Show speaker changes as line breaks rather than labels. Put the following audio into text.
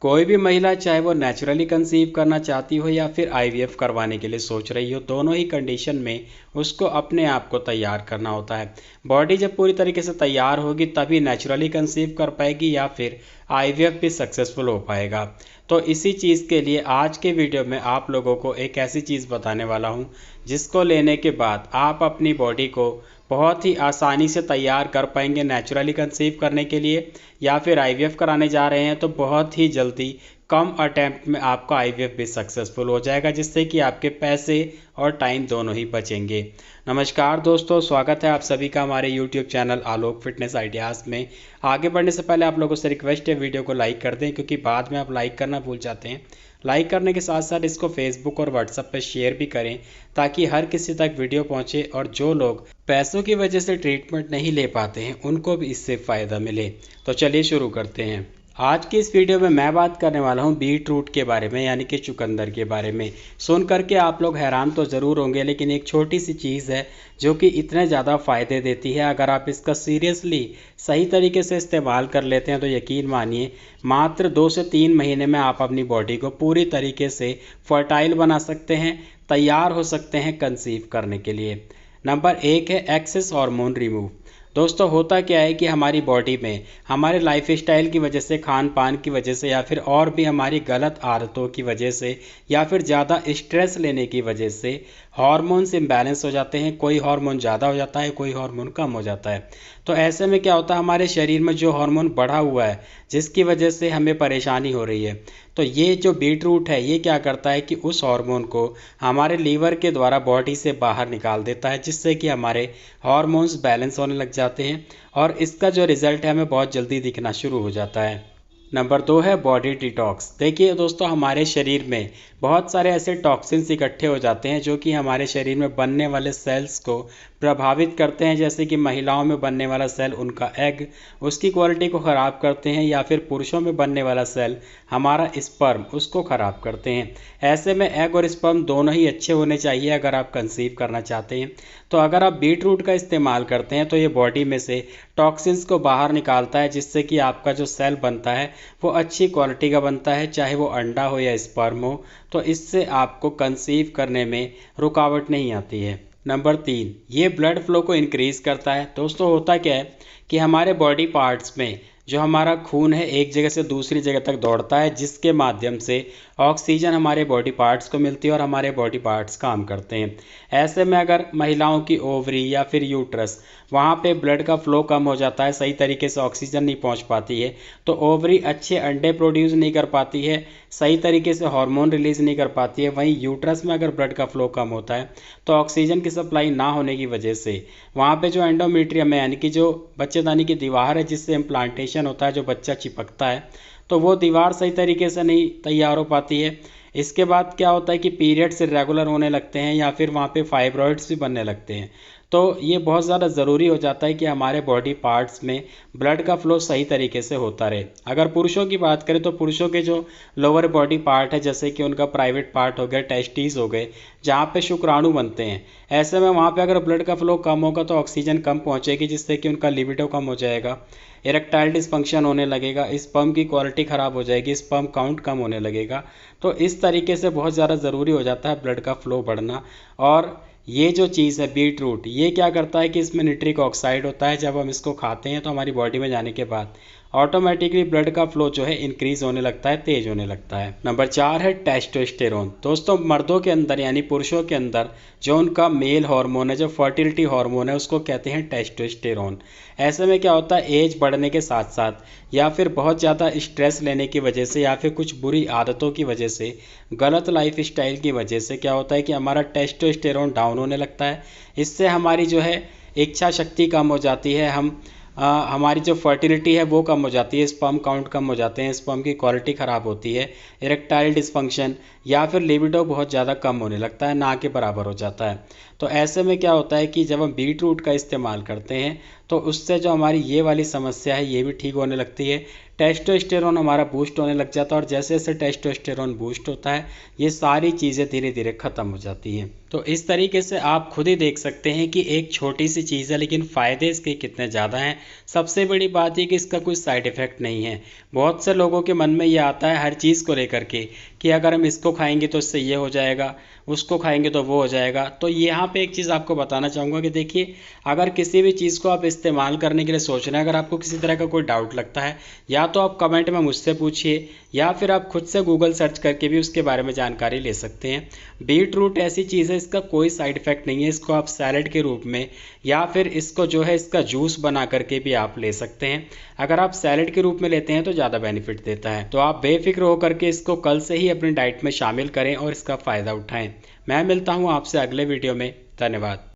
कोई भी महिला चाहे वो नेचुरली कंसीव करना चाहती हो या फिर आईवीएफ करवाने के लिए सोच रही हो, दोनों ही कंडीशन में उसको अपने आप को तैयार करना होता है। बॉडी जब पूरी तरीके से तैयार होगी तभी नेचुरली कंसीव कर पाएगी या फिर आईवीएफ भी सक्सेसफुल हो पाएगा। तो इसी चीज़ के लिए आज के वीडियो में आप लोगों को एक ऐसी चीज़ बताने वाला हूँ जिसको लेने के बाद आप अपनी बॉडी को बहुत ही आसानी से तैयार कर पाएंगे नेचुरली कंसीव करने के लिए, या फिर आईवीएफ कराने जा रहे हैं तो बहुत ही जल्दी कम अटैम्प्ट में आपका आईवीएफ भी सक्सेसफुल हो जाएगा, जिससे कि आपके पैसे और टाइम दोनों ही बचेंगे। नमस्कार दोस्तों, स्वागत है आप सभी का हमारे यूट्यूब चैनल आलोक फिटनेस आइडियाज़ में। आगे बढ़ने से पहले आप लोगों से रिक्वेस्ट है, वीडियो को लाइक कर दें, क्योंकि बाद में आप लाइक करना भूल जाते हैं। लाइक करने के साथ साथ इसको फेसबुक और व्हाट्सएप पर शेयर भी करें ताकि हर किसी तक वीडियो पहुंचे और जो लोग पैसों की वजह से ट्रीटमेंट नहीं ले पाते हैं उनको भी इससे फ़ायदा मिले। तो चलिए शुरू करते हैं। आज की इस वीडियो में मैं बात करने वाला हूं बीट रूट के बारे में, यानी कि चुकंदर के बारे में। सुन करके आप लोग हैरान तो ज़रूर होंगे, लेकिन एक छोटी सी चीज़ है जो कि इतने ज़्यादा फ़ायदे देती है। अगर आप इसका सीरियसली सही तरीके से इस्तेमाल कर लेते हैं तो यकीन मानिए मात्र 2 से 3 महीने में आप अपनी बॉडी को पूरी तरीके से फर्टाइल बना सकते हैं, तैयार हो सकते हैं कंसीव करने के लिए। नंबर 1 है एक्सेस हार्मोन रिमूव। दोस्तों, होता क्या है कि हमारी बॉडी में हमारे लाइफस्टाइल की वजह से, खान पान की वजह से, या फिर और भी हमारी गलत आदतों की वजह से, या फिर ज़्यादा स्ट्रेस लेने की वजह से हार्मोन्स इम्बैलेंस हो जाते हैं। कोई हार्मोन ज़्यादा हो जाता है, कोई हार्मोन कम हो जाता है। तो ऐसे में क्या होता है, हमारे शरीर में जो हार्मोन बढ़ा हुआ है जिसकी वजह से हमें परेशानी हो रही है, तो ये जो बीट रूट है ये क्या करता है कि उस हार्मोन को हमारे लीवर के द्वारा बॉडी से बाहर निकाल देता है, जिससे कि हमारे हार्मोन्स बैलेंस होने लग जाते हैं और इसका जो रिज़ल्ट है हमें बहुत जल्दी दिखना शुरू हो जाता है। नंबर 2 है बॉडी डिटॉक्स। देखिए दोस्तों, हमारे शरीर में बहुत सारे ऐसे टॉक्सिन्स इकट्ठे हो जाते हैं जो कि हमारे शरीर में बनने वाले सेल्स को प्रभावित करते हैं। जैसे कि महिलाओं में बनने वाला सेल, उनका एग, उसकी क्वालिटी को ख़राब करते हैं, या फिर पुरुषों में बनने वाला सेल, हमारा स्पर्म, उसको ख़राब करते हैं। ऐसे में एग और स्पर्म दोनों ही अच्छे होने चाहिए अगर आप कंसीव करना चाहते हैं। तो अगर आप बीट रूट का इस्तेमाल करते हैं तो ये बॉडी में से टॉक्सिन्स को बाहर निकालता है, जिससे कि आपका जो सेल बनता है वो अच्छी क्वालिटी का बनता है, चाहे वो अंडा हो या स्पर्म हो। तो इससे आपको कंसीव करने में रुकावट नहीं आती है। नंबर 3, ये ब्लड फ्लो को इंक्रीज़ करता है। दोस्तों, होता क्या है कि हमारे बॉडी पार्ट्स में जो हमारा खून है एक जगह से दूसरी जगह तक दौड़ता है, जिसके माध्यम से ऑक्सीजन हमारे बॉडी पार्ट्स को मिलती है और हमारे बॉडी पार्ट्स काम करते हैं। ऐसे में अगर महिलाओं की ओवरी या फिर यूट्रस, वहाँ पे ब्लड का फ्लो कम हो जाता है, सही तरीके से ऑक्सीजन नहीं पहुँच पाती है, तो ओवरी अच्छे अंडे प्रोड्यूस नहीं कर पाती है, सही तरीके से हार्मोन रिलीज़ नहीं कर पाती है। वहीं यूट्रस में अगर ब्लड का फ्लो कम होता है तो ऑक्सीजन की सप्लाई ना होने की वजह से वहाँ पे जो एंडोमेट्रियम है, यानी कि जो बच्चेदानी की दीवार है जिससे इम्प्लांटेशन होता है, जो बच्चा चिपकता है, तो वो दीवार सही तरीके से नहीं तैयार हो पाती है। इसके बाद क्या होता है कि पीरियड्स इरेगुलर होने लगते हैं या फिर वहाँ पे फाइब्रॉइड्स भी बनने लगते हैं। तो ये बहुत ज़्यादा ज़रूरी हो जाता है कि हमारे बॉडी पार्ट्स में ब्लड का फ्लो सही तरीके से होता रहे। अगर पुरुषों की बात करें तो पुरुषों के जो लोअर बॉडी पार्ट है, जैसे कि उनका प्राइवेट पार्ट हो गया, टेस्टिस हो गए, जहाँ पे शुक्राणु बनते हैं, ऐसे में वहाँ पे अगर ब्लड का फ्लो कम होगा तो ऑक्सीजन कम पहुँचेगी, जिससे कि उनका लिबिडो कम हो जाएगा, इरेक्टाइल डिसफंक्शन होने लगेगा, स्पर्म की क्वालिटी ख़राब हो जाएगी, स्पर्म काउंट कम होने लगेगा। तो इस तरीके से बहुत ज़्यादा ज़रूरी हो जाता है ब्लड का फ्लो बढ़ना। और ये जो चीज़ है बीट रूट, ये क्या करता है कि इसमें निट्रिक ऑक्साइड होता है। जब हम इसको खाते हैं तो हमारी बॉडी में जाने के बाद ऑटोमेटिकली ब्लड का फ्लो जो है इंक्रीज होने लगता है, तेज होने लगता है। नंबर 4 है टेस्टोस्टेरोन। दोस्तों, मर्दों के अंदर यानी पुरुषों के अंदर जो उनका मेल हार्मोन है, जो फर्टिलिटी हार्मोन है, उसको कहते हैं टेस्टोस्टेरोन। ऐसे में क्या होता है, एज बढ़ने के साथ साथ या फिर बहुत ज़्यादा स्ट्रेस लेने की वजह से या फिर कुछ बुरी आदतों की वजह से, गलत लाइफ स्टाइल की वजह से क्या होता है कि हमारा टेस्टोस्टेरोन डाउन होने लगता है। इससे हमारी जो है इच्छा शक्ति कम हो जाती है, हमारी जो फर्टिलिटी है वो कम हो जाती है, स्पर्म काउंट कम हो जाते हैं, स्पर्म की क्वालिटी ख़राब होती है, इरेक्टाइल डिसफंक्शन या फिर लिबिडो बहुत ज़्यादा कम होने लगता है, ना के बराबर हो जाता है। तो ऐसे में क्या होता है कि जब हम बीट रूट का इस्तेमाल करते हैं तो उससे जो हमारी ये वाली समस्या है ये भी ठीक होने लगती है। टेस्टोस्टेरोन हमारा बूस्ट होने लग जाता है और जैसे जैसे टेस्टोस्टेरोन बूस्ट होता है ये सारी चीज़ें धीरे धीरे ख़त्म हो जाती हैं। तो इस तरीके से आप खुद ही देख सकते हैं कि एक छोटी सी चीज़ है लेकिन फ़ायदे इसके कितने ज़्यादा हैं। सबसे बड़ी बात ये कि इसका कोई साइड इफ़ेक्ट नहीं है। बहुत से लोगों के मन में ये आता है हर चीज़ को लेकर के कि अगर हम इसको खाएंगे तो इससे ये हो जाएगा, उसको खाएंगे तो वो हो जाएगा। तो यहाँ पे एक चीज़ आपको बताना चाहूँगा कि देखिए, अगर किसी भी चीज़ को आप इस्तेमाल करने के लिए सोच रहे हैं, अगर आपको किसी तरह का कोई डाउट लगता है या तो आप कमेंट में मुझसे पूछिए या फिर आप खुद से गूगल सर्च करके भी उसके बारे में जानकारी ले सकते हैं। बीट रूट ऐसी चीज़ है, इसका कोई साइड इफ़ेक्ट नहीं है। इसको आप सैलड के रूप में या फिर इसको जो है इसका जूस बना करके भी आप ले सकते हैं। अगर आप सैलड के रूप में लेते हैं तो ज़्यादा बेनिफिट देता है। तो आप बेफिक्र होकर के इसको कल से ही अपनी डाइट में शामिल करें और इसका फ़ायदा उठाएं। मैं मिलता हूं आपसे अगले वीडियो में। धन्यवाद।